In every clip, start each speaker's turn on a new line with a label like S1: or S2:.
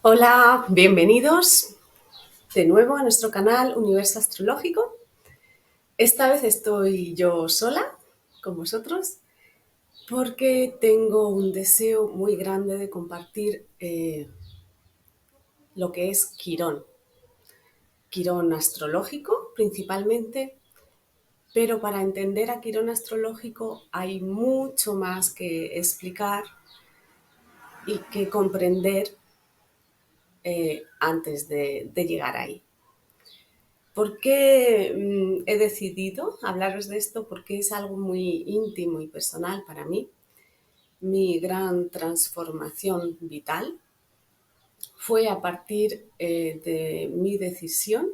S1: Hola, bienvenidos de nuevo a nuestro canal Universo Astrológico. Esta vez estoy yo sola con vosotros porque tengo un deseo muy grande de compartir lo que es Quirón. Quirón astrológico principalmente, pero para entender a Quirón astrológico hay mucho más que explicar y que comprender antes de llegar ahí. ¿Por qué he decidido hablaros de esto? Porque es algo muy íntimo y personal para mí. Mi gran transformación vital fue a partir de mi decisión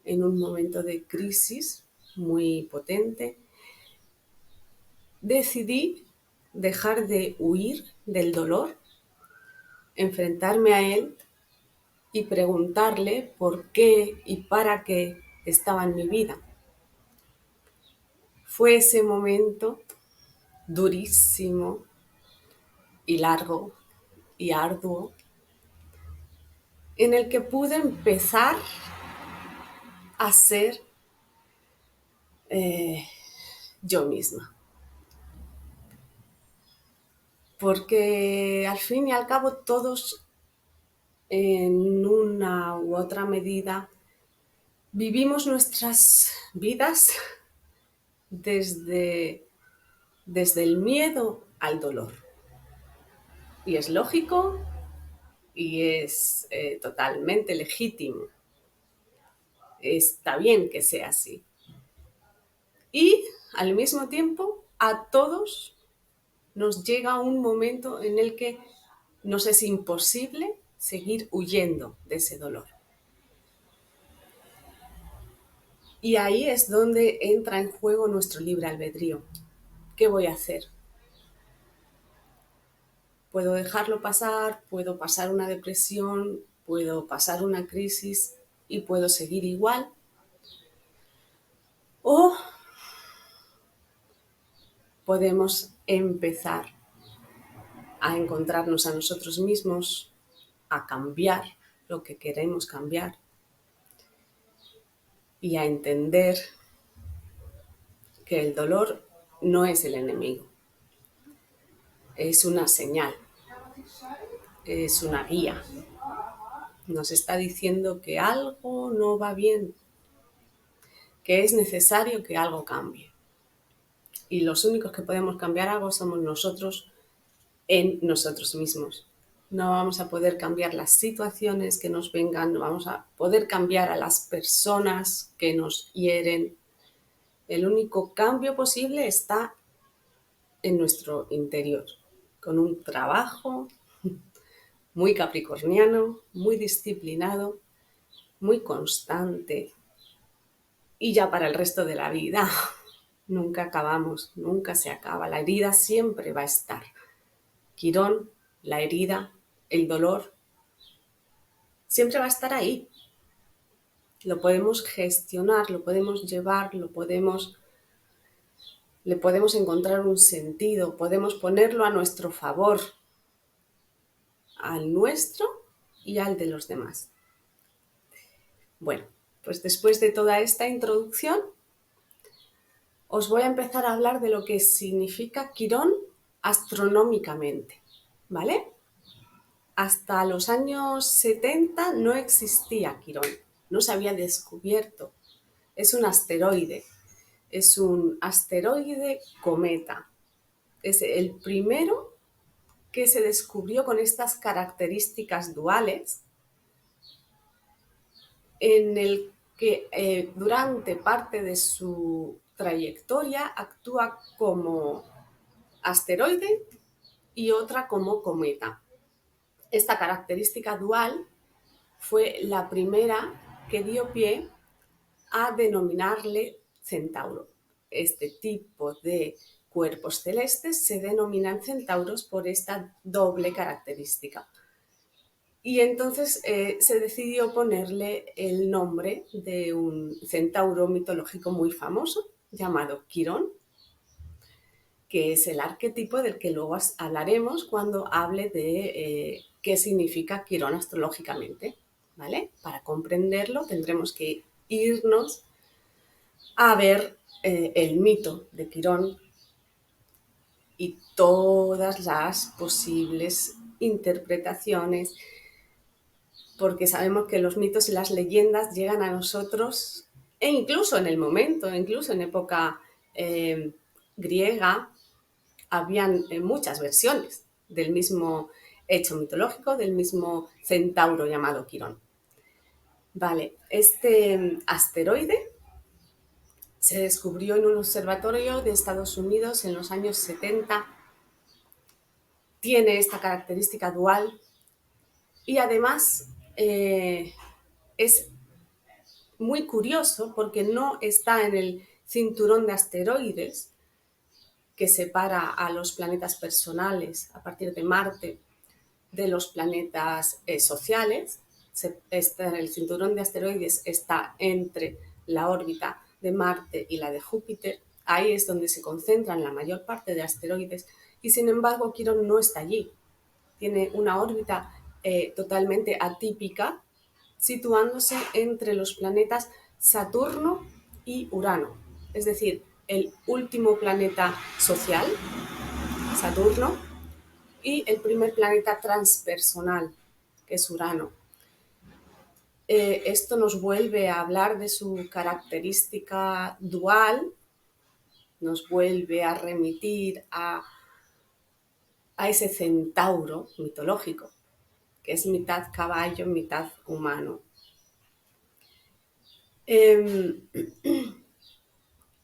S1: en un momento de crisis muy potente. Decidí dejar de huir del dolor, enfrentarme a él y preguntarle por qué y para qué estaba en mi vida. Fue ese momento durísimo y largo y arduo en el que pude empezar a ser yo misma. Porque al fin y al cabo todos en una u otra medida vivimos nuestras vidas desde el miedo al dolor. Y es lógico y es totalmente legítimo. Está bien que sea así. Y al mismo tiempo a todos nos llega un momento en el que nos es imposible seguir huyendo de ese dolor. Y ahí es donde entra en juego nuestro libre albedrío. ¿Qué voy a hacer? Puedo dejarlo pasar, puedo pasar una depresión, puedo pasar una crisis y puedo seguir igual. O podemos empezar a encontrarnos a nosotros mismos, a cambiar lo que queremos cambiar y a entender que el dolor no es el enemigo, es una señal, es una guía. Nos está diciendo que algo no va bien, que es necesario que algo cambie. Y los únicos que podemos cambiar algo somos nosotros en nosotros mismos. No vamos a poder cambiar las situaciones que nos vengan, no vamos a poder cambiar a las personas que nos hieren. El único cambio posible está en nuestro interior, con un trabajo muy capricorniano, muy disciplinado, muy constante y ya para el resto de la vida. Nunca acabamos, nunca se acaba. La herida siempre va a estar. Quirón, la herida, el dolor, siempre va a estar ahí. Lo podemos gestionar, lo podemos llevar, le podemos encontrar un sentido, podemos ponerlo a nuestro favor, al nuestro y al de los demás. Bueno, pues después de toda esta introducción, os voy a empezar a hablar de lo que significa Quirón astronómicamente, ¿vale? Hasta los años 70 no existía Quirón, no se había descubierto. Es un asteroide cometa. Es el primero que se descubrió con estas características duales, en el que durante parte de su trayectoria actúa como asteroide y otra como cometa. Esta característica dual fue la primera que dio pie a denominarle Centauro. Este tipo de cuerpos celestes se denominan centauros por esta doble característica. Y entonces se decidió ponerle el nombre de un centauro mitológico muy famoso llamado Quirón. que es el arquetipo del que luego hablaremos cuando hable de qué significa Quirón astrológicamente, ¿vale? Para comprenderlo tendremos que irnos a ver el mito de Quirón y todas las posibles interpretaciones, porque sabemos que los mitos y las leyendas llegan a nosotros, e incluso en el momento, incluso en época griega, habían muchas versiones del mismo hecho mitológico, del mismo centauro llamado Quirón. Vale, este asteroide se descubrió en un observatorio de Estados Unidos en los años 70. Tiene esta característica dual y además es muy curioso porque no está en el cinturón de asteroides que separa a los planetas personales a partir de Marte de los planetas sociales. El cinturón de asteroides está entre la órbita de Marte y la de Júpiter. Ahí es donde se concentran la mayor parte de asteroides y sin embargo Quirón no está allí. Tiene una órbita totalmente atípica, situándose entre los planetas Saturno y Urano. Es decir, el último planeta social, Saturno, y el primer planeta transpersonal, que es Urano. Esto nos vuelve a hablar de su característica dual, nos vuelve a remitir a ese centauro mitológico, que es mitad caballo, mitad humano.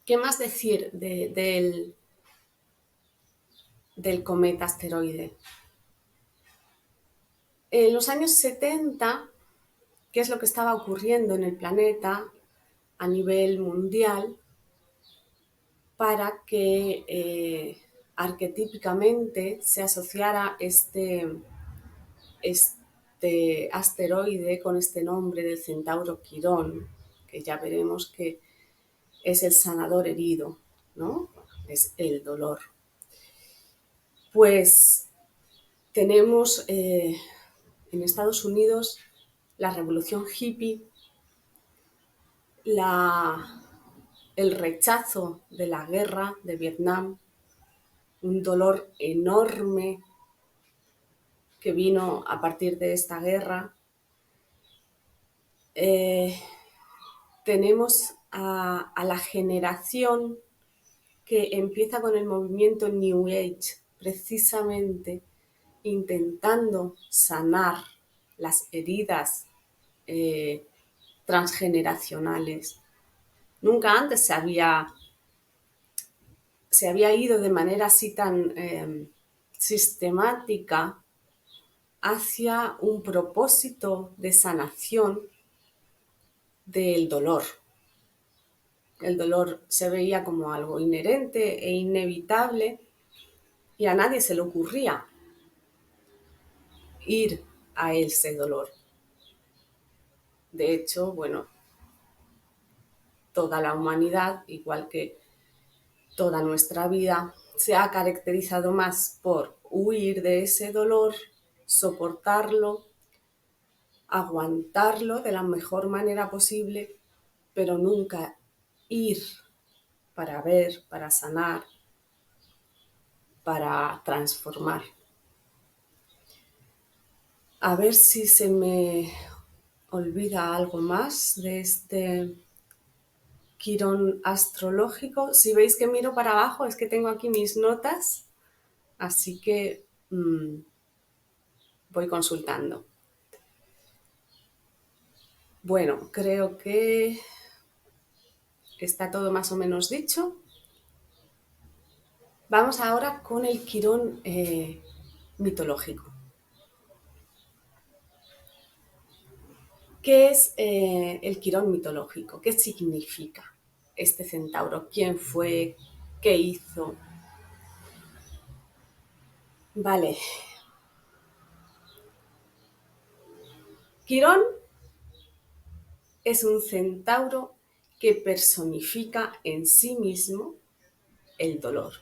S1: ¿Qué más decir del cometa asteroide? En los años 70, ¿qué es lo que estaba ocurriendo en el planeta a nivel mundial para que arquetípicamente se asociara este asteroide con este nombre del centauro Quirón, que ya veremos que es el sanador herido, ¿no? Es el dolor. Pues tenemos en Estados Unidos la revolución hippie, el rechazo de la guerra de Vietnam, un dolor enorme que vino a partir de esta guerra. Tenemos a la generación que empieza con el movimiento New Age, precisamente intentando sanar las heridas transgeneracionales. Nunca antes se había ido de manera así tan sistemática hacia un propósito de sanación del dolor. El dolor se veía como algo inherente e inevitable y a nadie se le ocurría ir a ese dolor. De hecho, bueno, toda la humanidad, igual que toda nuestra vida, se ha caracterizado más por huir de ese dolor, soportarlo, aguantarlo de la mejor manera posible, pero nunca ir para ver, para sanar, para transformar. A ver si se me olvida algo más de este Quirón astrológico. Si veis que miro para abajo es que tengo aquí mis notas, así que voy consultando. Bueno, creo que está todo más o menos dicho. Vamos ahora con el Quirón mitológico. ¿Qué es el Quirón mitológico? ¿Qué significa este centauro? ¿Quién fue? ¿Qué hizo? Vale. Quirón es un centauro que personifica en sí mismo el dolor.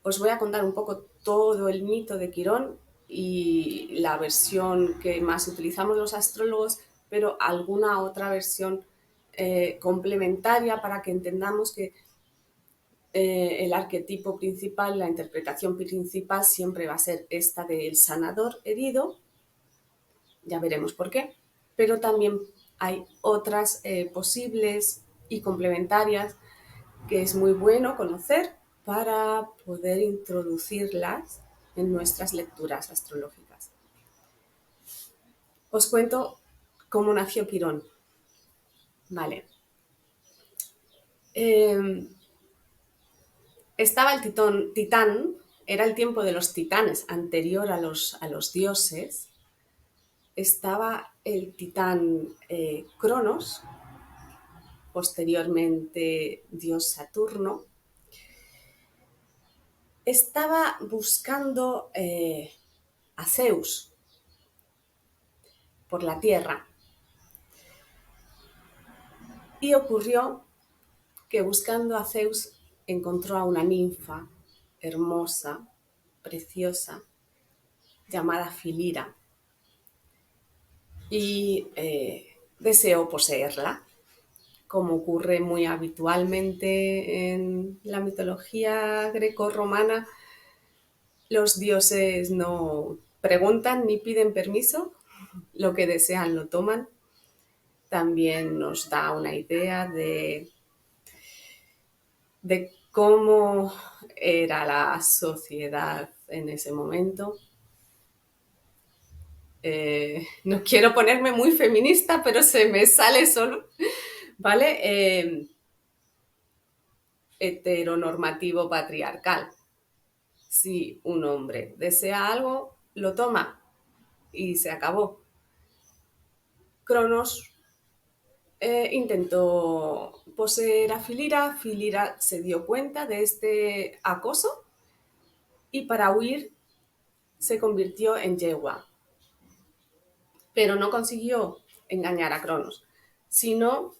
S1: Os voy a contar un poco todo el mito de Quirón y la versión que más utilizamos los astrólogos, pero alguna otra versión complementaria para que entendamos que el arquetipo principal, la interpretación principal siempre va a ser esta del sanador herido, ya veremos por qué, pero también hay otras posibles y complementarias que es muy bueno conocer para poder introducirlas en nuestras lecturas astrológicas. Os cuento cómo nació Quirón. Vale. Estaba el Titán, era el tiempo de los titanes, anterior a los dioses. Estaba el titán Cronos, posteriormente dios Saturno. Estaba buscando a Zeus por la tierra. Y ocurrió que buscando a Zeus encontró a una ninfa hermosa, preciosa, llamada Filira. Y deseó poseerla, como ocurre muy habitualmente en la mitología greco-romana. Los dioses no preguntan ni piden permiso, lo que desean lo toman. También nos da una idea de cómo era la sociedad en ese momento. No quiero ponerme muy feminista, pero se me sale solo, ¿vale? Heteronormativo patriarcal. Si un hombre desea algo, lo toma y se acabó. Cronos intentó poseer a Filira. Filira se dio cuenta de este acoso y para huir se convirtió en yegua. Pero no consiguió engañar a Cronos, sino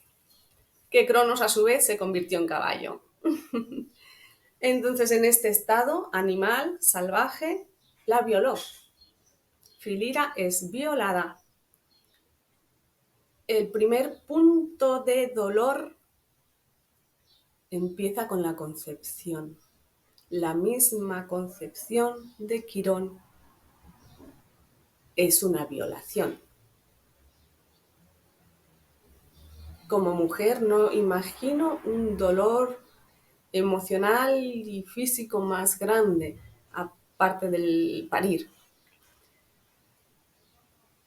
S1: que Cronos a su vez se convirtió en caballo. Entonces, en este estado animal, salvaje, la violó. Filira es violada. El primer punto de dolor empieza con la concepción. La misma concepción de Quirón es una violación. Como mujer no imagino un dolor emocional y físico más grande, aparte del parir.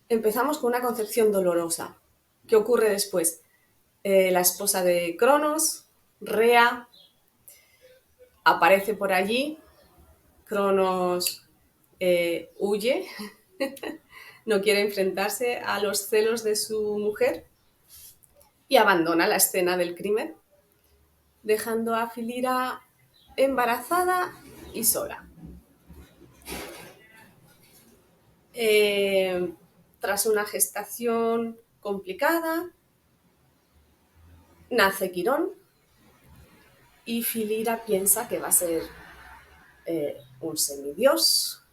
S1: Empezamos con una concepción dolorosa. ¿Qué ocurre después? La esposa de Cronos, Rea, aparece por allí. Cronos huye, no quiere enfrentarse a los celos de su mujer y abandona la escena del crimen, dejando a Filira embarazada y sola. Tras una gestación complicada, nace Quirón y Filira piensa que va a ser un semidios.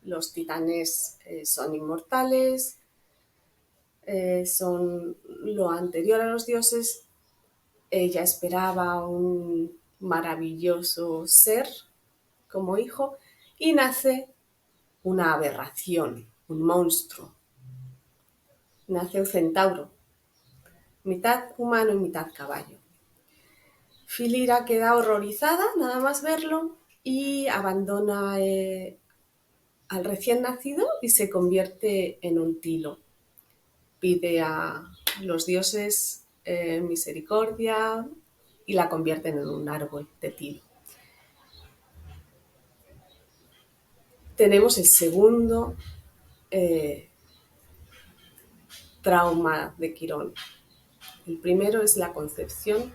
S1: Los titanes son inmortales, son lo anterior a los dioses. Ella esperaba un maravilloso ser como hijo y nace una aberración, un monstruo. Nace un centauro, mitad humano y mitad caballo. Filira queda horrorizada nada más verlo y abandona al recién nacido y se convierte en un tilo. Pide a los dioses misericordia y la convierten en un árbol de tilo. Tenemos el segundo trauma de Quirón. El primero es la concepción.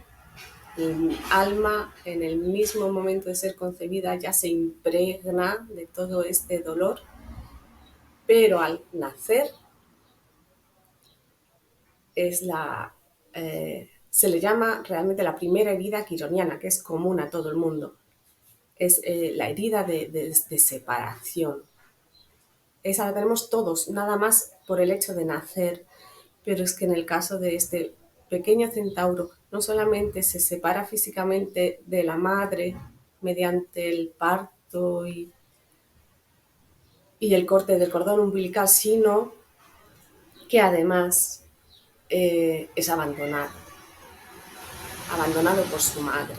S1: El alma, en el mismo momento de ser concebida, ya se impregna de todo este dolor, pero al nacer se le llama realmente la primera herida quironiana, que es común a todo el mundo. es la herida de separación. Esa la tenemos todos, nada más por el hecho de nacer, pero es que en el caso de este pequeño centauro no solamente se separa físicamente de la madre mediante el parto y el corte del cordón umbilical, sino que además es abandonado por su madre.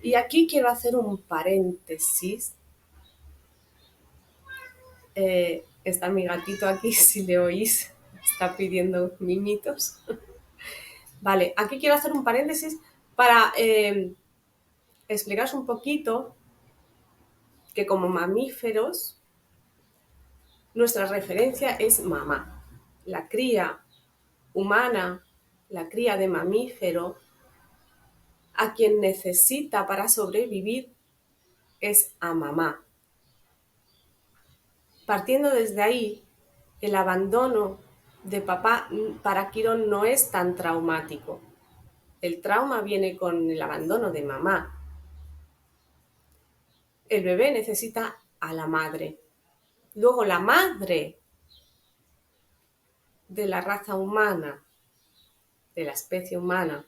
S1: Y aquí quiero hacer un paréntesis. Está mi gatito aquí, si le oís, está pidiendo mimitos. Vale, aquí quiero hacer un paréntesis para explicaros un poquito que como mamíferos nuestra referencia es mamá. La cría humana, la cría de mamífero, a quien necesita para sobrevivir es a mamá. Partiendo desde ahí, el abandono de papá para Quirón no es tan traumático. El trauma viene con el abandono de mamá. El bebé necesita a la madre. Luego la madre de la raza humana, de la especie humana,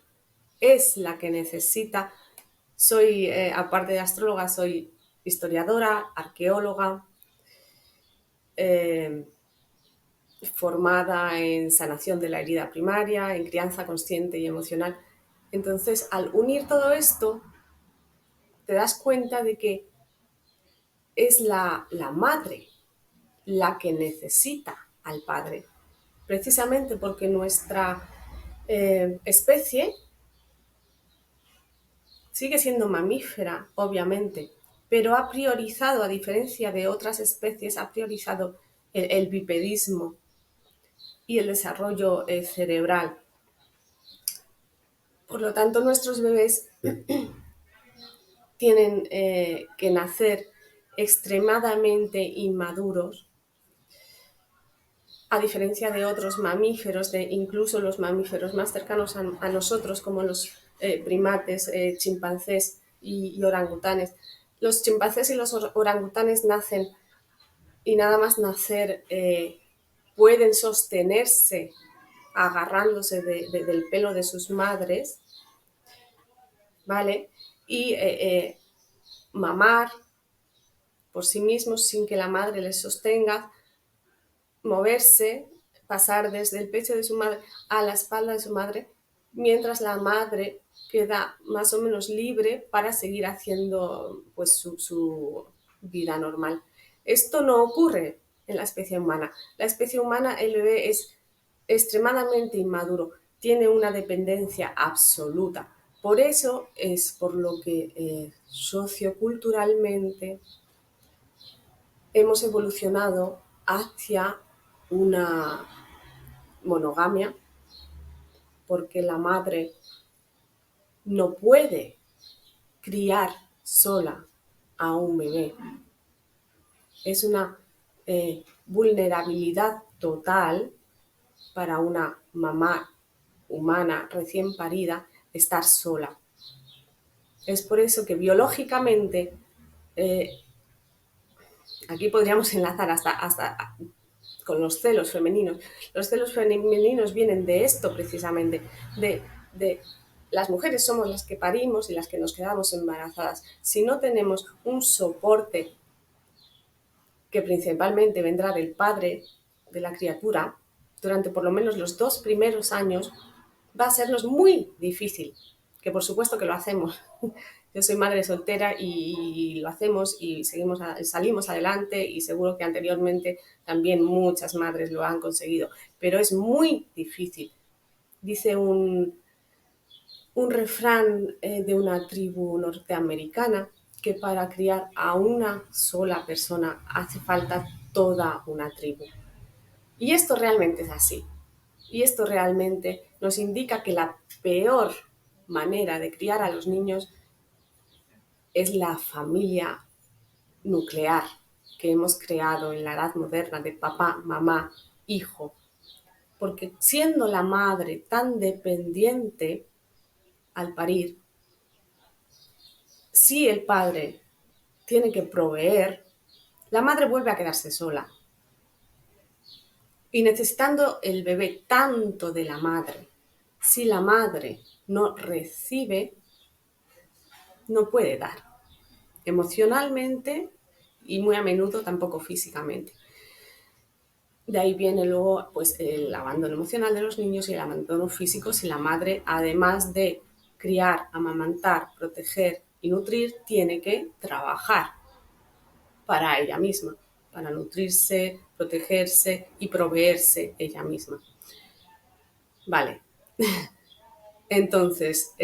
S1: es la que necesita. Soy, aparte de astróloga, soy historiadora, arqueóloga, formada en sanación de la herida primaria, en crianza consciente y emocional. Entonces, al unir todo esto, te das cuenta de que es la madre la que necesita al padre, precisamente porque nuestra especie sigue siendo mamífera, obviamente, pero ha priorizado, a diferencia de otras especies, ha priorizado el bipedismo y el desarrollo cerebral. Por lo tanto, nuestros bebés tienen que nacer extremadamente inmaduros, a diferencia de otros mamíferos, de incluso los mamíferos más cercanos a nosotros, como los primates, chimpancés y orangutanes. Los chimpancés y los orangutanes nacen, y nada más nacer pueden sostenerse agarrándose del pelo de sus madres, ¿vale? Y mamar por sí mismos sin que la madre les sostenga, moverse, pasar desde el pecho de su madre a la espalda de su madre, mientras la madre queda más o menos libre para seguir haciendo pues su vida normal. Esto no ocurre en la especie humana. La especie humana, el bebé es extremadamente inmaduro, tiene una dependencia absoluta. Por eso es por lo que socioculturalmente hemos evolucionado hacia una monogamia, porque la madre no puede criar sola a un bebé. Es una vulnerabilidad total para una mamá humana recién parida estar sola. Es por eso que biológicamente, aquí podríamos enlazar hasta con los celos femeninos. Los celos femeninos vienen de esto precisamente, de las mujeres somos las que parimos y las que nos quedamos embarazadas. Si no tenemos un soporte que principalmente vendrá del padre de la criatura, durante por lo menos los 2 primeros años, va a sernos muy difícil, que por supuesto que lo hacemos. Yo soy madre soltera y lo hacemos y salimos adelante, y seguro que anteriormente también muchas madres lo han conseguido, pero es muy difícil. Dice un refrán de una tribu norteamericana que para criar a una sola persona hace falta toda una tribu. Y esto realmente es así. Y esto realmente nos indica que la peor manera de criar a los niños es la familia nuclear que hemos creado en la edad moderna de papá, mamá, hijo. Porque siendo la madre tan dependiente al parir, si el padre tiene que proveer, la madre vuelve a quedarse sola. Y necesitando el bebé tanto de la madre, si la madre no recibe, no puede dar. Emocionalmente y muy a menudo tampoco físicamente. De ahí viene luego pues, el abandono emocional de los niños y el abandono físico si la madre, además de criar, amamantar, proteger y nutrir, tiene que trabajar para ella misma, para nutrirse, protegerse y proveerse ella misma. Vale. Entonces,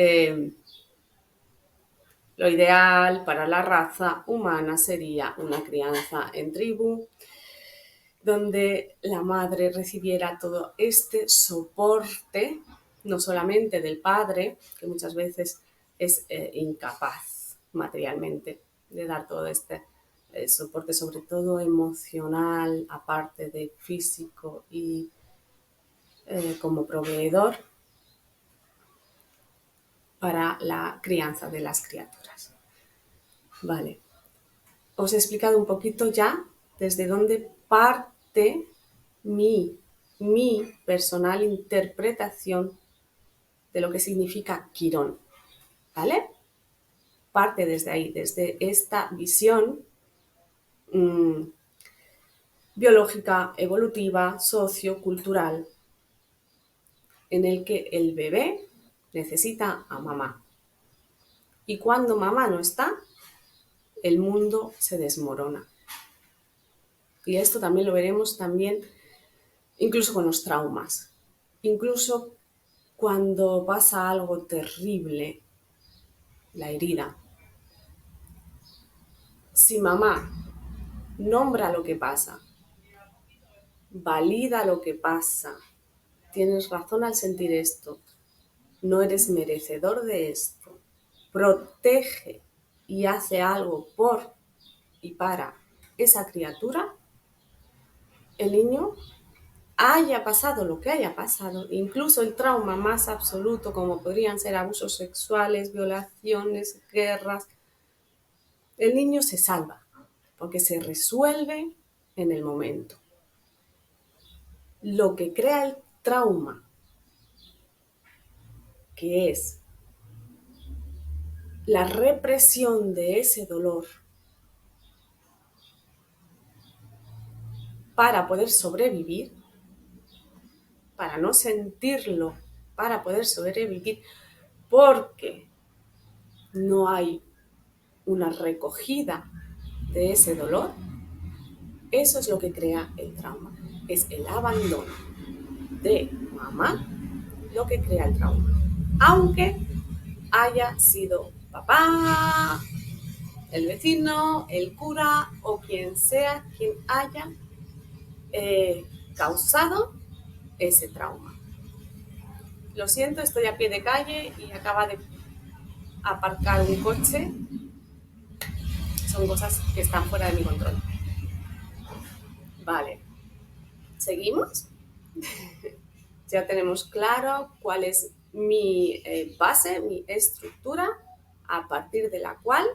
S1: lo ideal para la raza humana sería una crianza en tribu, donde la madre recibiera todo este soporte, no solamente del padre, que muchas veces es incapaz materialmente de dar todo este soporte, sobre todo emocional, aparte de físico y como proveedor para la crianza de las criaturas. Vale, os he explicado un poquito ya desde dónde parte mi personal interpretación de lo que significa Quirón, ¿vale? Parte desde ahí, desde esta visión biológica, evolutiva, sociocultural, en el que el bebé necesita a mamá. Y cuando mamá no está, el mundo se desmorona. Y esto también lo veremos también incluso con los traumas. Incluso cuando pasa algo terrible, la herida. Si mamá nombra lo que pasa, valida lo que pasa, tienes razón al sentir esto, no eres merecedor de esto, protege y hace algo por y para esa criatura, el niño, haya pasado lo que haya pasado, incluso el trauma más absoluto como podrían ser abusos sexuales, violaciones, guerras, el niño se salva porque se resuelve en el momento. Lo que crea el trauma, que es la represión de ese dolor para poder sobrevivir, para no sentirlo, para poder sobrevivir, porque no hay una recogida de ese dolor, eso es lo que crea el trauma. Es el abandono de mamá lo que crea el trauma. Aunque haya sido papá, el vecino, el cura o quien sea quien haya causado ese trauma. Lo siento, estoy a pie de calle y acaba de aparcar un coche. Son cosas que están fuera de mi control. Vale, ¿seguimos? Ya tenemos claro cuál es mi base, mi estructura, a partir de la cual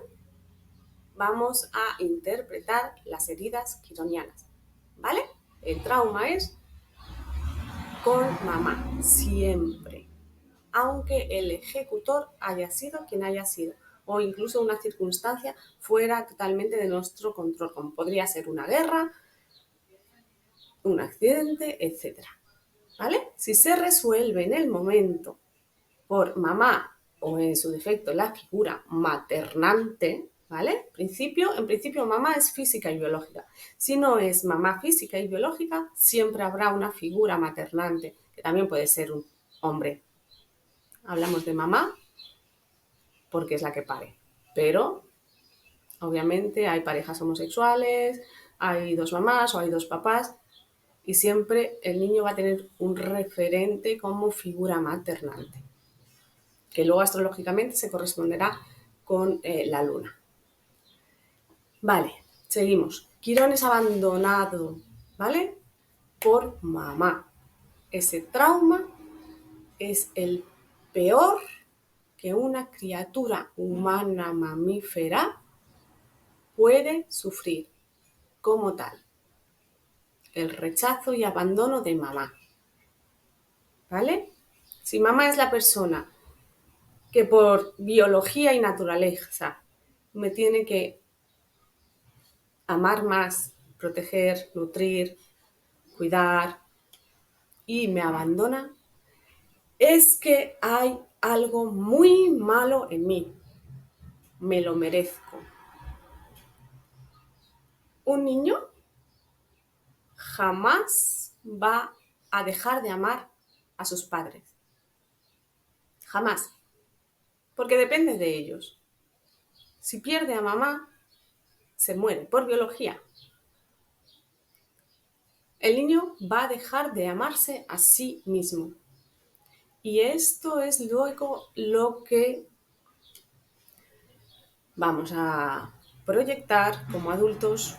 S1: vamos a interpretar las heridas quironianas, ¿vale? El trauma es con mamá, siempre, aunque el ejecutor haya sido quien haya sido, o incluso una circunstancia fuera totalmente de nuestro control, como podría ser una guerra, un accidente, etc. ¿Vale? Si se resuelve en el momento por mamá o en su defecto la figura maternante, ¿vale? En principio mamá es física y biológica. Si no es mamá física y biológica, siempre habrá una figura maternante, que también puede ser un hombre. Hablamos de mamá porque es la que pare, pero obviamente hay parejas homosexuales, hay dos mamás o hay dos papás, y siempre el niño va a tener un referente como figura maternante, que luego astrológicamente se corresponderá con la luna. Vale, seguimos. Quirón es abandonado, ¿vale? Por mamá. Ese trauma es el peor que una criatura humana mamífera puede sufrir como tal. El rechazo y abandono de mamá. ¿Vale? Si mamá es la persona que por biología y naturaleza me tiene que amar más, proteger, nutrir, cuidar y me abandona, es que hay algo muy malo en mí. Me lo merezco. Un niño jamás va a dejar de amar a sus padres. Jamás. Porque depende de ellos. Si pierde a mamá, se muere por biología. El niño va a dejar de amarse a sí mismo. Y esto es luego lo que vamos a proyectar como adultos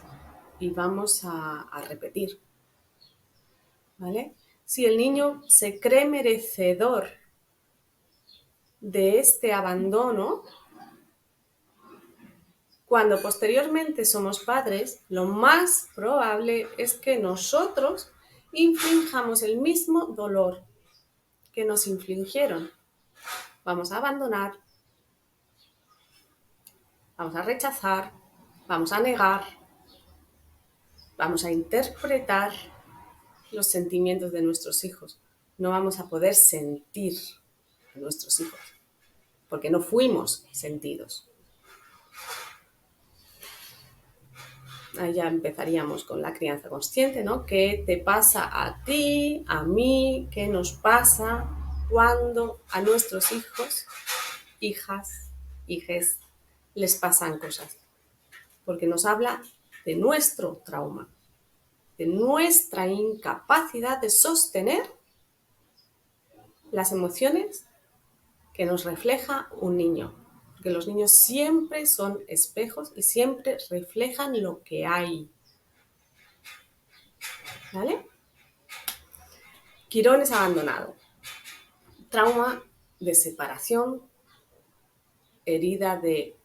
S1: y vamos a repetir. ¿Vale? Si el niño se cree merecedor de este abandono, cuando posteriormente somos padres, lo más probable es que nosotros inflijamos el mismo dolor que nos infligieron. Vamos a abandonar, vamos a rechazar, vamos a negar, vamos a interpretar los sentimientos de nuestros hijos. No vamos a poder sentir a nuestros hijos, porque no fuimos sentidos. Ahí ya empezaríamos con la crianza consciente, ¿no? ¿Qué te pasa a ti, a mí? ¿Qué nos pasa cuando a nuestros hijos, hijas, hijes, les pasan cosas? Porque nos habla de nuestro trauma, de nuestra incapacidad de sostener las emociones que nos refleja un niño. Porque los niños siempre son espejos y siempre reflejan lo que hay. ¿Vale? Quirón es abandonado. Trauma de separación, herida de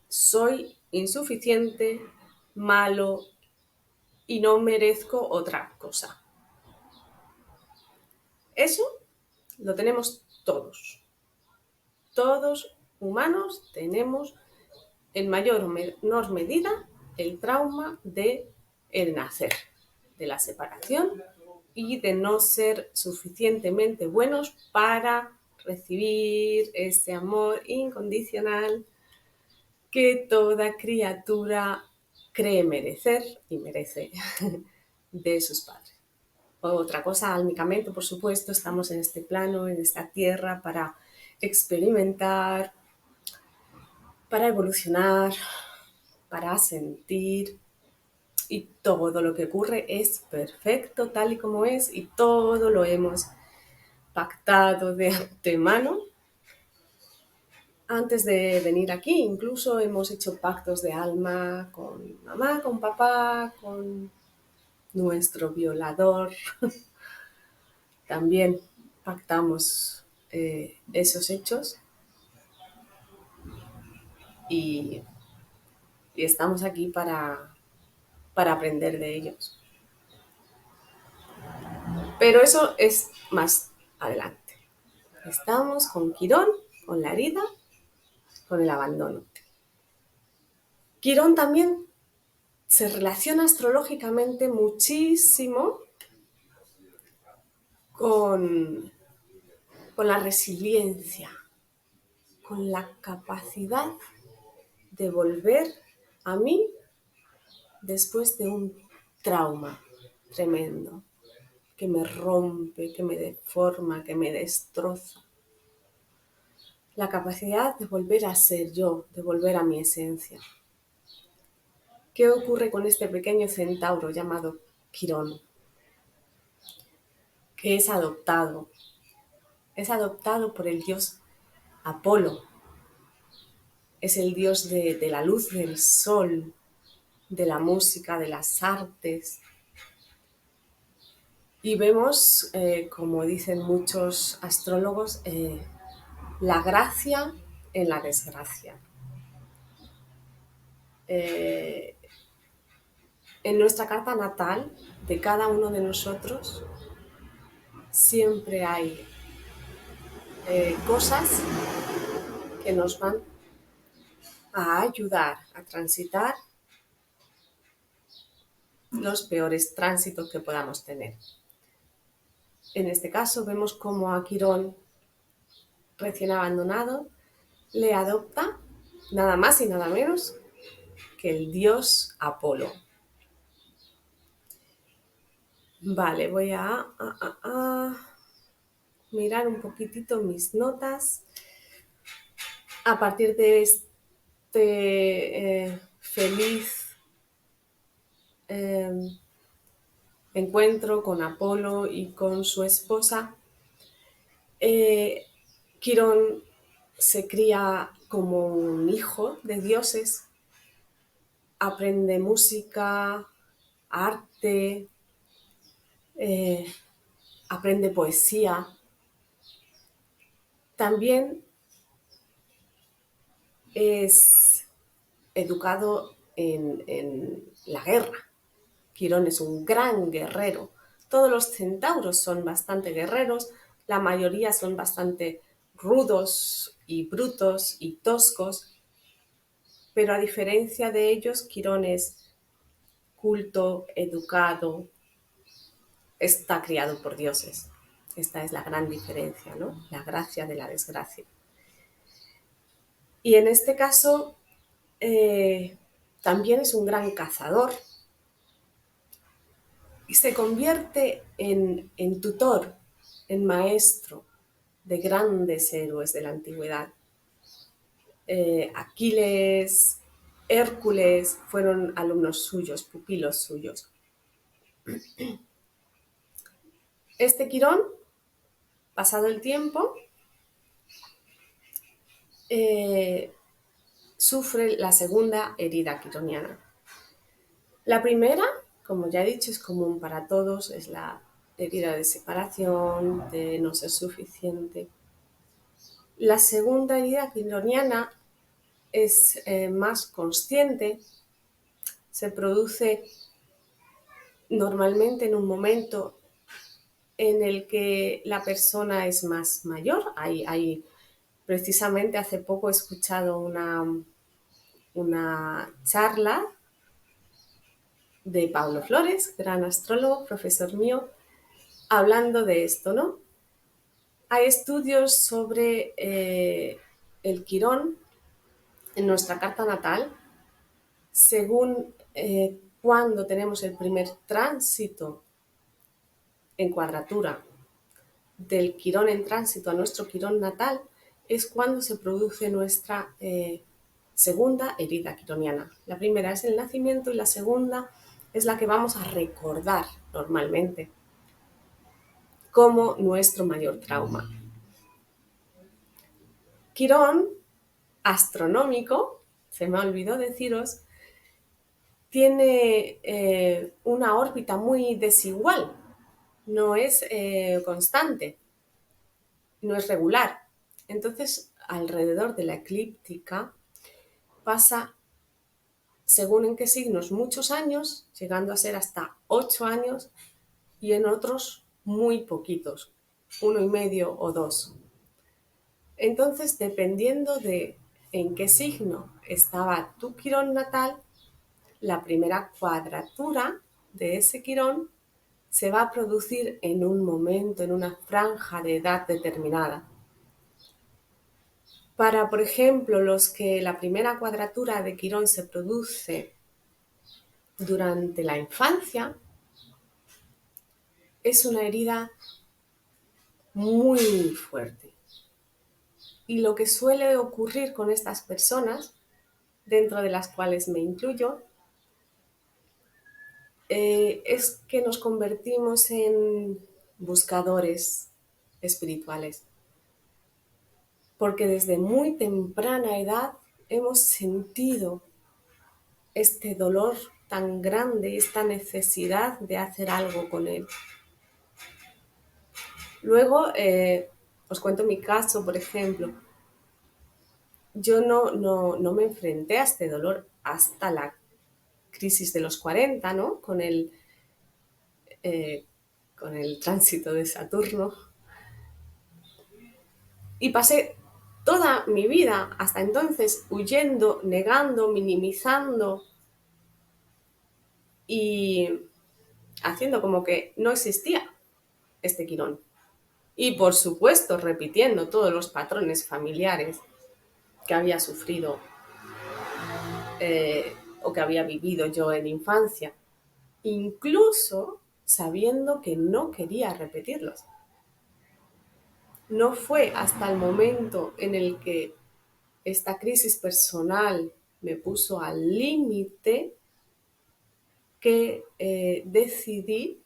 S1: soy insuficiente, malo y no merezco otra cosa. Eso lo tenemos todos. Todos humanos tenemos en mayor o menor medida el trauma de el nacer, de la separación y de no ser suficientemente buenos para recibir ese amor incondicional que toda criatura cree merecer y merece de sus padres. Otra cosa, álmicamente, por supuesto, estamos en este plano, en esta tierra, para experimentar, para evolucionar, para sentir, y todo lo que ocurre es perfecto tal y como es y todo lo hemos pactado de antemano antes de venir aquí. Incluso hemos hecho pactos de alma con mamá, con papá, con nuestro violador. También pactamos esos hechos y estamos aquí para aprender de ellos. Pero eso es más adelante. Estamos con Quirón, con la herida, con el abandono. Quirón también se relaciona astrológicamente muchísimo con la resiliencia, con la capacidad de volver a mí después de un trauma tremendo, que me rompe, que me deforma, que me destroza. La capacidad de volver a ser yo, de volver a mi esencia. ¿Qué ocurre con este pequeño centauro llamado Quirón? Que es adoptado. Es adoptado por el dios Apolo. Es el dios de la luz, del sol, de la música, de las artes. Y vemos, como dicen muchos astrólogos, la gracia en la desgracia. En nuestra carta natal de cada uno de nosotros siempre hay cosas que nos van a ayudar a transitar los peores tránsitos que podamos tener. En este caso vemos cómo a Quirón, recién abandonado, le adopta nada más y nada menos que el dios Apolo. Vale, voy a mirar un poquitito mis notas. A partir de este feliz encuentro con Apolo y con su esposa, Quirón se cría como un hijo de dioses, aprende música, arte, aprende poesía. También es educado en la guerra. Quirón es un gran guerrero. Todos los centauros son bastante guerreros, la mayoría son bastante rudos y brutos y toscos, pero a diferencia de ellos, Quirón es culto, educado, está criado por dioses. Esta es la gran diferencia, ¿no? La gracia de la desgracia. Y en este caso, también es un gran cazador y se convierte en tutor, en maestro de grandes héroes de la antigüedad. Aquiles, Hércules fueron alumnos suyos, pupilos suyos. Este Quirón, pasado el tiempo, sufre la segunda herida quironiana. La primera, como ya he dicho, es común para todos, es la herida de separación, de no ser suficiente. La segunda herida quironiana es más consciente, se produce normalmente en un momento en el que la persona es más mayor. Precisamente hace poco he escuchado una charla de Pablo Flores, gran astrólogo, profesor mío, hablando de esto, ¿no? Hay estudios sobre el Quirón en nuestra carta natal, según cuando tenemos el primer tránsito en cuadratura del Quirón en tránsito a nuestro Quirón natal, es cuando se produce nuestra segunda herida quironiana. La primera es el nacimiento y la segunda es la que vamos a recordar normalmente como nuestro mayor trauma. Quirón, astronómico, se me olvidó deciros, tiene una órbita muy desigual, no es constante, no es regular. Entonces, alrededor de la eclíptica pasa, según en qué signos, muchos años, llegando a ser hasta 8 años, y en otros muy poquitos, 1,5 o 2. Entonces, dependiendo de en qué signo estaba tu Quirón natal, la primera cuadratura de ese Quirón se va a producir en un momento, en una franja de edad determinada. Para, por ejemplo, los que la primera cuadratura de Quirón se produce durante la infancia, es una herida muy fuerte. Y lo que suele ocurrir con estas personas, dentro de las cuales me incluyo, es que nos convertimos en buscadores espirituales. Porque desde muy temprana edad hemos sentido este dolor tan grande, esta necesidad de hacer algo con él. Luego, os cuento mi caso, por ejemplo. yo no me enfrenté a este dolor hasta la crisis de los 40, ¿no? Con el tránsito de Saturno. Y pasé toda mi vida hasta entonces huyendo, negando, minimizando y haciendo como que no existía este Quirón. Y por supuesto repitiendo todos los patrones familiares que había sufrido o que había vivido yo en infancia, incluso sabiendo que no quería repetirlos. No fue hasta el momento en el que esta crisis personal me puso al límite que decidí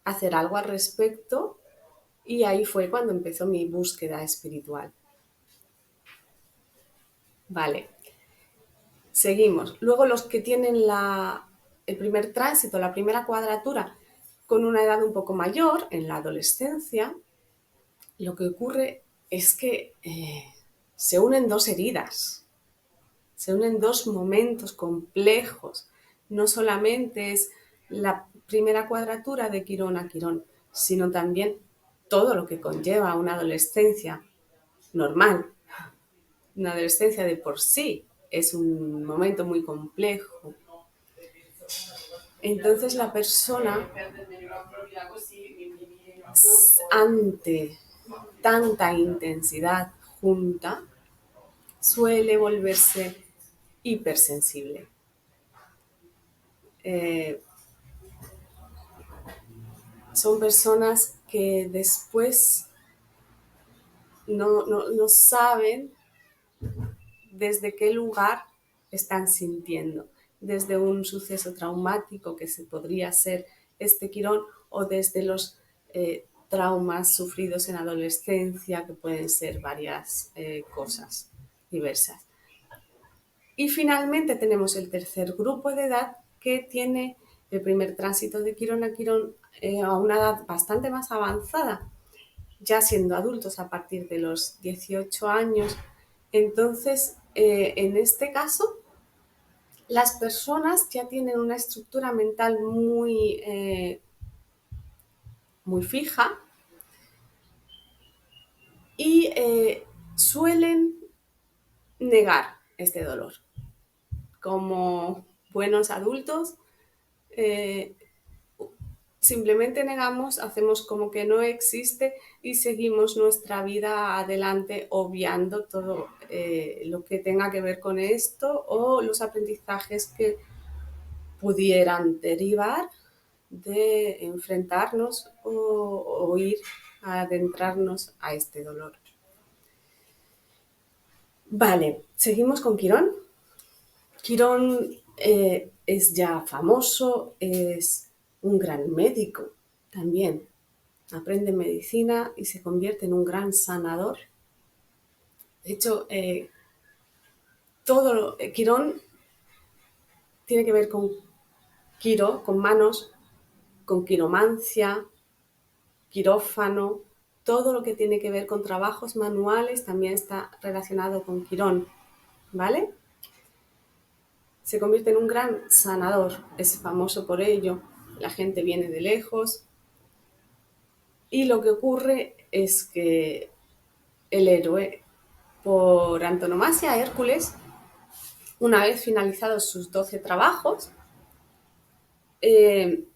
S1: hacer algo al respecto, y ahí fue cuando empezó mi búsqueda espiritual. Vale, seguimos. Luego los que tienen el primer tránsito, la primera cuadratura, con una edad un poco mayor, en la adolescencia, lo que ocurre es que se unen dos heridas, se unen dos momentos complejos. No solamente es la primera cuadratura de Quirón a Quirón, sino también todo lo que conlleva una adolescencia normal. Una adolescencia de por sí es un momento muy complejo. Entonces la persona, ante tanta intensidad junta, suele volverse hipersensible. Son personas que después no saben desde qué lugar están sintiendo, desde un suceso traumático que se podría ser este Quirón, o desde los traumas sufridos en adolescencia, que pueden ser varias cosas diversas. Y finalmente tenemos el tercer grupo de edad, que tiene el primer tránsito de Quirón a Quirón a una edad bastante más avanzada, ya siendo adultos a partir de los 18 años. Entonces, en este caso, las personas ya tienen una estructura mental muy fija y suelen negar este dolor. Como buenos adultos, simplemente negamos, hacemos como que no existe y seguimos nuestra vida adelante, obviando todo lo que tenga que ver con esto, o los aprendizajes que pudieran derivar de enfrentarnos o ir a adentrarnos a este dolor. Vale, seguimos con Quirón. Quirón es ya famoso, es un gran médico también. Aprende medicina y se convierte en un gran sanador. De hecho, Quirón tiene que ver con quiro, con manos, con quiromancia, quirófano. Todo lo que tiene que ver con trabajos manuales también está relacionado con Quirón, ¿vale? Se convierte en un gran sanador, es famoso por ello. La gente viene de lejos. Y lo que ocurre es que el héroe por antonomasia, Hércules, una vez finalizados sus 12 trabajos, en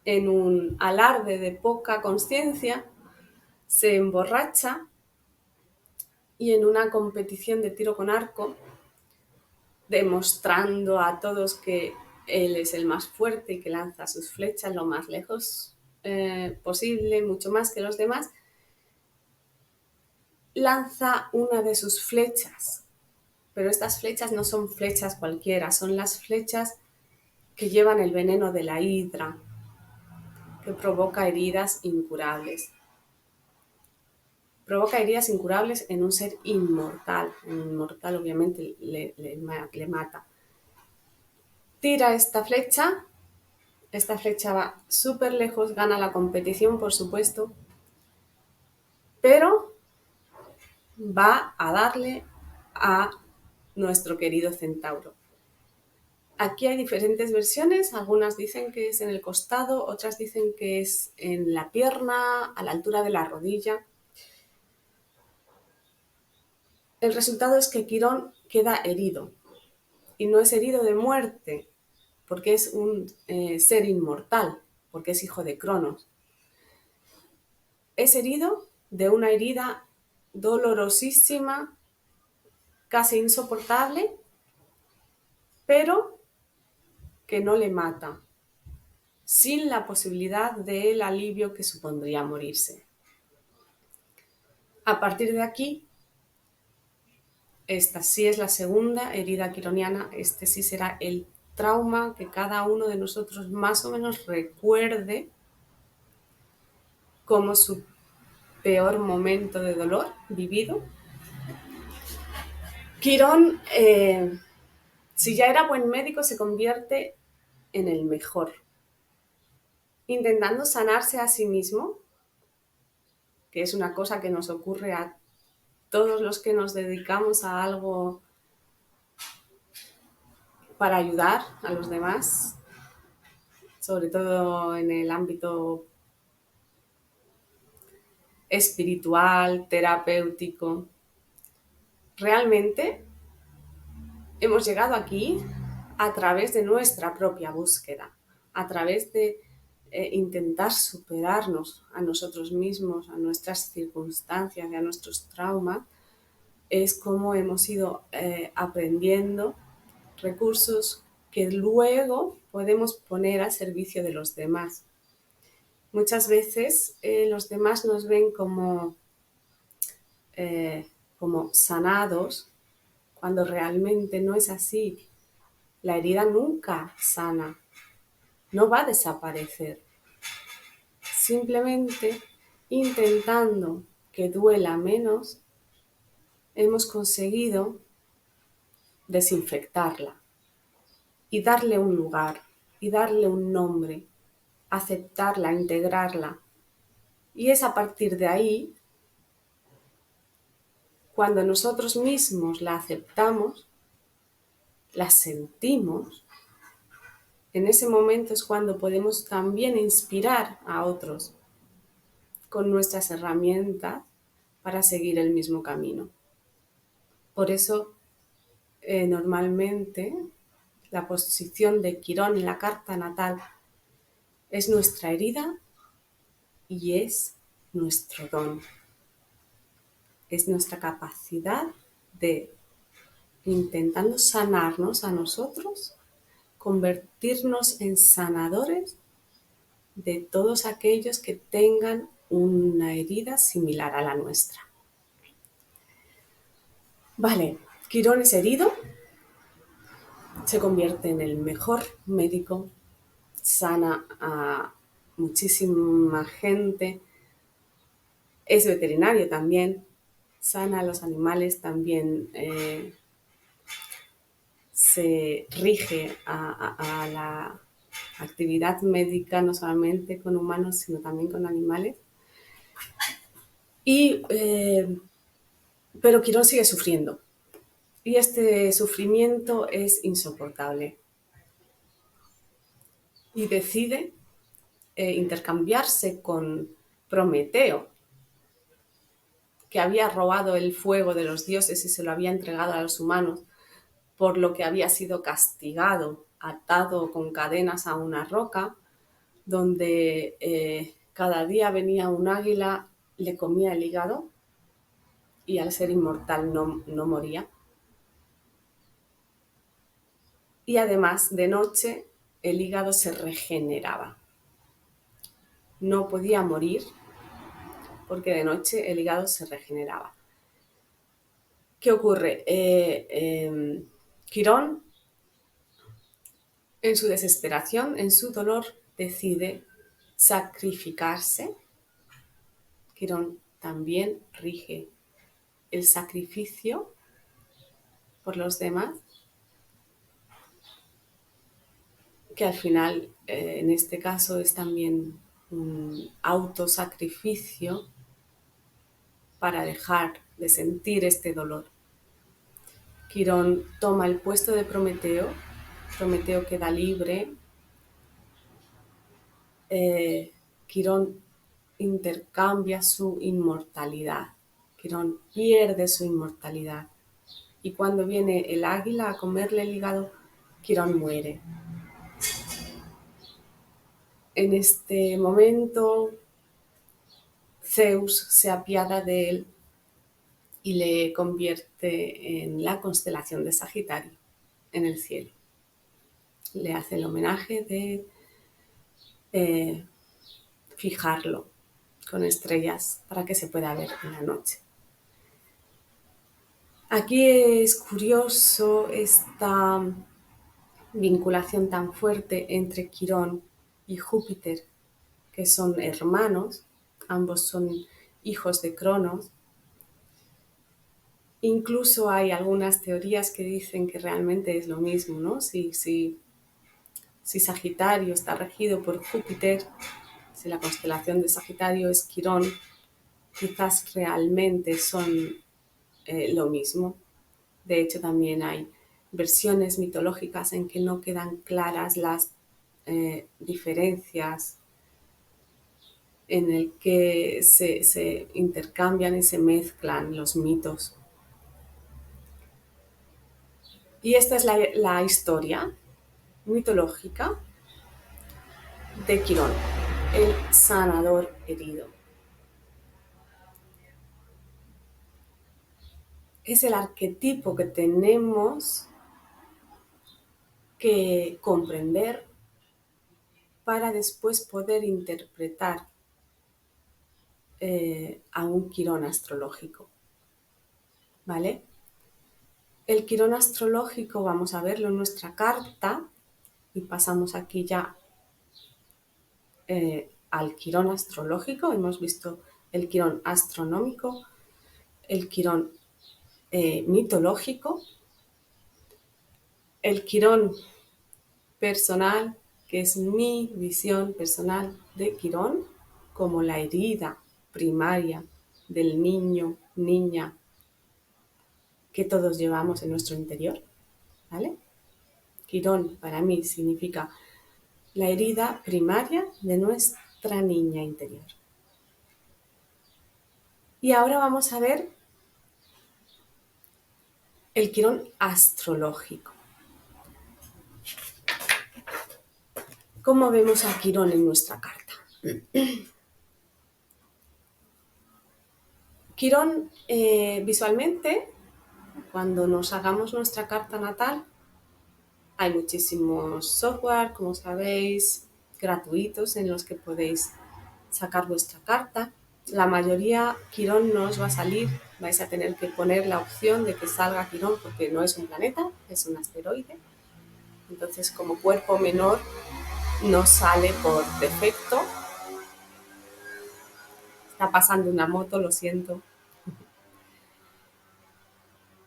S1: un alarde de poca conciencia, se emborracha y en una competición de tiro con arco, demostrando a todos que él es el más fuerte y que lanza sus flechas lo más lejos posible, mucho más que los demás, lanza una de sus flechas. Pero estas flechas no son flechas cualquiera, son las flechas que llevan el veneno de la hidra, que provoca heridas incurables. Provoca heridas incurables en un ser inmortal. Un inmortal obviamente le mata. Tira esta flecha va súper lejos, gana la competición, por supuesto, pero va a darle a nuestro querido centauro. Aquí hay diferentes versiones, algunas dicen que es en el costado, otras dicen que es en la pierna, a la altura de la rodilla. El resultado es que Quirón queda herido, y no es herido de muerte, porque es un ser inmortal, porque es hijo de Cronos. Es herido de una herida dolorosísima, casi insoportable, pero que no le mata, sin la posibilidad del alivio que supondría morirse. A partir de aquí, esta sí es la segunda herida quironiana, este sí será el trauma que cada uno de nosotros más o menos recuerde como su peor momento de dolor vivido. Quirón, si ya era buen médico, se convierte en el mejor, intentando sanarse a sí mismo, que es una cosa que nos ocurre a todos los que nos dedicamos a algo para ayudar a los demás, sobre todo en el ámbito espiritual, terapéutico. Realmente hemos llegado aquí a través de nuestra propia búsqueda, a través de intentar superarnos a nosotros mismos, a nuestras circunstancias y a nuestros traumas. Es como hemos ido aprendiendo recursos que luego podemos poner al servicio de los demás. Muchas veces los demás nos ven como sanados, cuando realmente no es así. La herida nunca sana, no va a desaparecer. Simplemente intentando que duela menos, hemos conseguido desinfectarla y darle un lugar y darle un nombre, aceptarla, integrarla. Y es a partir de ahí, cuando nosotros mismos la aceptamos, la sentimos, en ese momento es cuando podemos también inspirar a otros con nuestras herramientas para seguir el mismo camino. Por eso, normalmente, la posición de Quirón en la carta natal es nuestra herida y es nuestro don. Es nuestra capacidad de, intentando sanarnos a nosotros, convertirnos en sanadores de todos aquellos que tengan una herida similar a la nuestra. Vale, Quirón es herido, se convierte en el mejor médico, sana a muchísima gente, es veterinario también, sana a los animales también, se rige a la actividad médica no solamente con humanos sino también con animales. Pero Quirón sigue sufriendo y este sufrimiento es insoportable y decide intercambiarse con Prometeo, que había robado el fuego de los dioses y se lo había entregado a los humanos, por lo que había sido castigado, atado con cadenas a una roca, donde cada día venía un águila, le comía el hígado y al ser inmortal no moría. Y además, de noche, el hígado se regeneraba. No podía morir porque de noche el hígado se regeneraba. ¿Qué ocurre? Quirón, en su desesperación, en su dolor, decide sacrificarse. Quirón también rige el sacrificio por los demás, que al final, en este caso, es también un autosacrificio para dejar de sentir este dolor. Quirón toma el puesto de Prometeo, Prometeo queda libre, Quirón intercambia su inmortalidad, Quirón pierde su inmortalidad y cuando viene el águila a comerle el hígado, Quirón muere. En este momento Zeus se apiada de él y le convierte en la constelación de Sagitario, en el cielo. Le hace el homenaje de fijarlo con estrellas para que se pueda ver en la noche. Aquí es curioso esta vinculación tan fuerte entre Quirón y Júpiter, que son hermanos, ambos son hijos de Cronos. Incluso hay algunas teorías que dicen que realmente es lo mismo, ¿no? Si Sagitario está regido por Júpiter, si la constelación de Sagitario es Quirón, quizás realmente son lo mismo. De hecho, también hay versiones mitológicas en que no quedan claras las diferencias, en el que se intercambian y se mezclan los mitos. Y esta es la historia mitológica de Quirón, el sanador herido. Es el arquetipo que tenemos que comprender para después poder interpretar a un Quirón astrológico, ¿vale? El Quirón astrológico vamos a verlo en nuestra carta y pasamos aquí ya al Quirón astrológico. Hemos visto el Quirón astronómico, el Quirón mitológico, el Quirón personal, que es mi visión personal de Quirón, como la herida primaria del niño, niña, que todos llevamos en nuestro interior, ¿vale? Quirón para mí significa la herida primaria de nuestra niña interior. Y ahora vamos a ver el Quirón astrológico. ¿Cómo vemos a Quirón en nuestra carta? Quirón, visualmente, cuando nos hagamos nuestra carta natal, hay muchísimos software, como sabéis, gratuitos en los que podéis sacar vuestra carta. La mayoría Quirón no os va a salir, vais a tener que poner la opción de que salga Quirón porque no es un planeta, es un asteroide. Entonces, como cuerpo menor, no sale por defecto. Está pasando una moto, lo siento.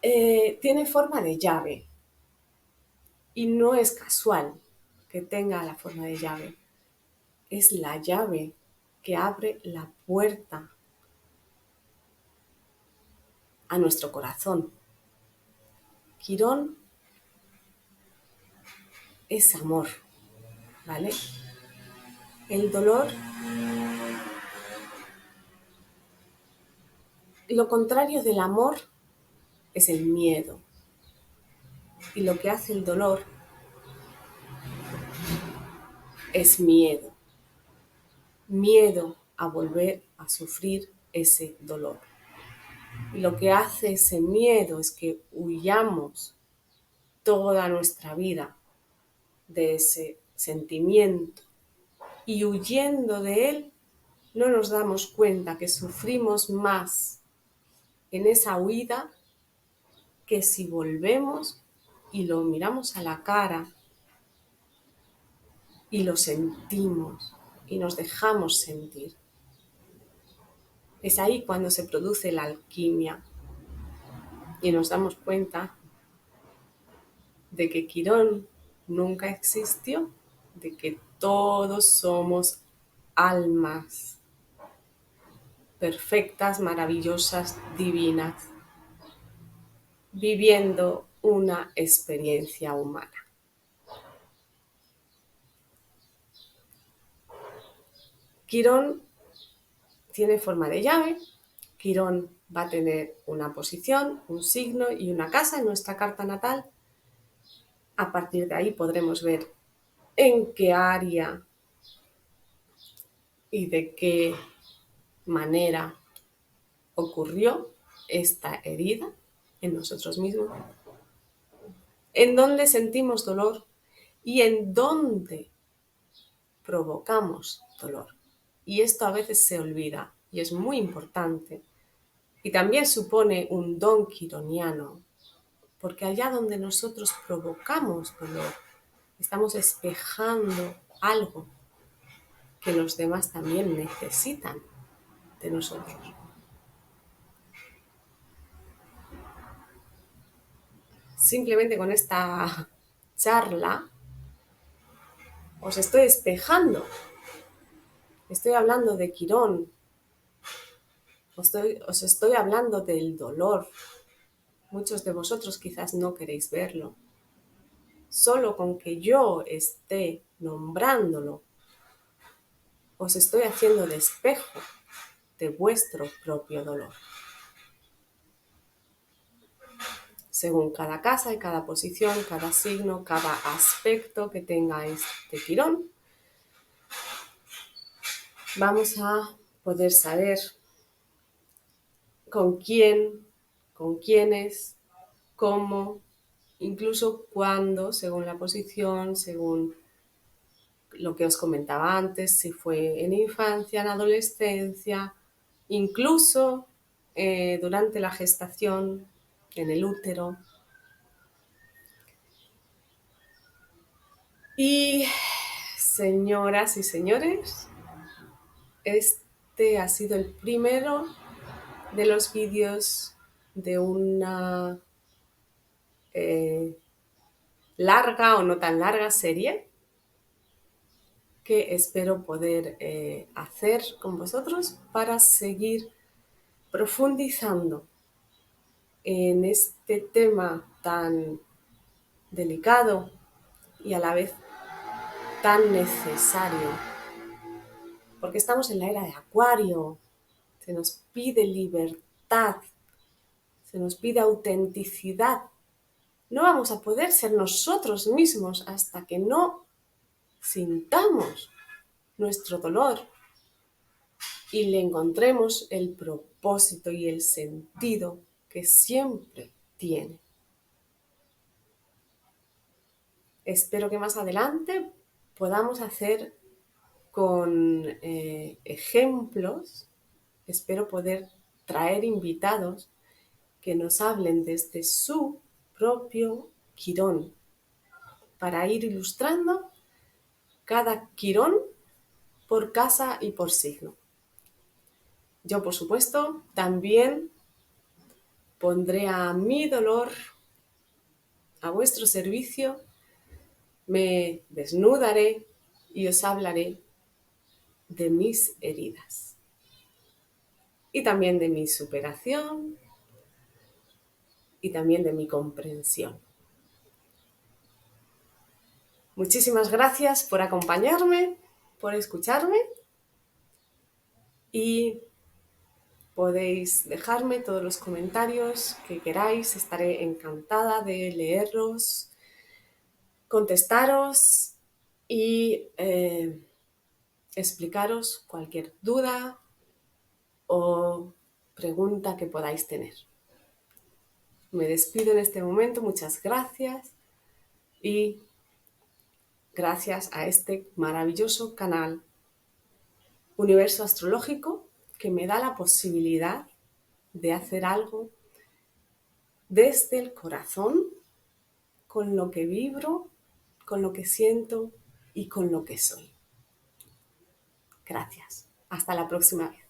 S1: Tiene forma de llave y no es casual que tenga la forma de llave. Es la llave que abre la puerta a nuestro corazón. Quirón es amor, ¿vale? El dolor, lo contrario del amor es el miedo. Y lo que hace el dolor es miedo. Miedo a volver a sufrir ese dolor. Y lo que hace ese miedo es que huyamos toda nuestra vida de ese sentimiento. Y huyendo de él, no nos damos cuenta que sufrimos más en esa huida que si volvemos y lo miramos a la cara y lo sentimos y nos dejamos sentir. Es ahí cuando se produce la alquimia y nos damos cuenta de que Quirón nunca existió, de que todos somos almas perfectas, maravillosas, divinas, viviendo una experiencia humana. Quirón tiene forma de llave. Quirón va a tener una posición, un signo y una casa en nuestra carta natal. A partir de ahí podremos ver en qué área y de qué manera ocurrió esta herida en nosotros mismos, en dónde sentimos dolor y en dónde provocamos dolor. Y esto a veces se olvida y es muy importante. Y también supone un don quironiano, porque allá donde nosotros provocamos dolor, estamos espejando algo que los demás también necesitan de nosotros. Simplemente con esta charla os estoy espejando. Estoy hablando de Quirón. Os estoy hablando del dolor. Muchos de vosotros quizás no queréis verlo. Solo con que yo esté nombrándolo, os estoy haciendo de espejo de vuestro propio dolor. Según cada casa y cada posición, cada signo, cada aspecto que tenga este Quirón, vamos a poder saber con quién, con quiénes, cómo, incluso cuándo, según la posición, según lo que os comentaba antes, si fue en infancia, en adolescencia, incluso durante la gestación, en el útero. Y señoras y señores, este ha sido el primero de los vídeos de una larga o no tan larga serie que espero poder hacer con vosotros para seguir profundizando en este tema tan delicado y a la vez tan necesario, porque estamos en la era de Acuario, se nos pide libertad, se nos pide autenticidad. No vamos a poder ser nosotros mismos hasta que no sintamos nuestro dolor y le encontremos el propósito y el sentido que siempre tiene. Espero que más adelante podamos hacer con ejemplos, espero poder traer invitados que nos hablen desde su propio Quirón, para ir ilustrando cada Quirón por casa y por signo. Yo, por supuesto, también pondré a mi dolor a vuestro servicio, me desnudaré y os hablaré de mis heridas y también de mi superación y también de mi comprensión. Muchísimas gracias por acompañarme, por escucharme y podéis dejarme todos los comentarios que queráis. Estaré encantada de leerlos, contestaros y explicaros cualquier duda o pregunta que podáis tener. Me despido en este momento, muchas gracias y gracias a este maravilloso canal Universo Astrológico que me da la posibilidad de hacer algo desde el corazón, con lo que vibro, con lo que siento y con lo que soy. Gracias. Hasta la próxima vez.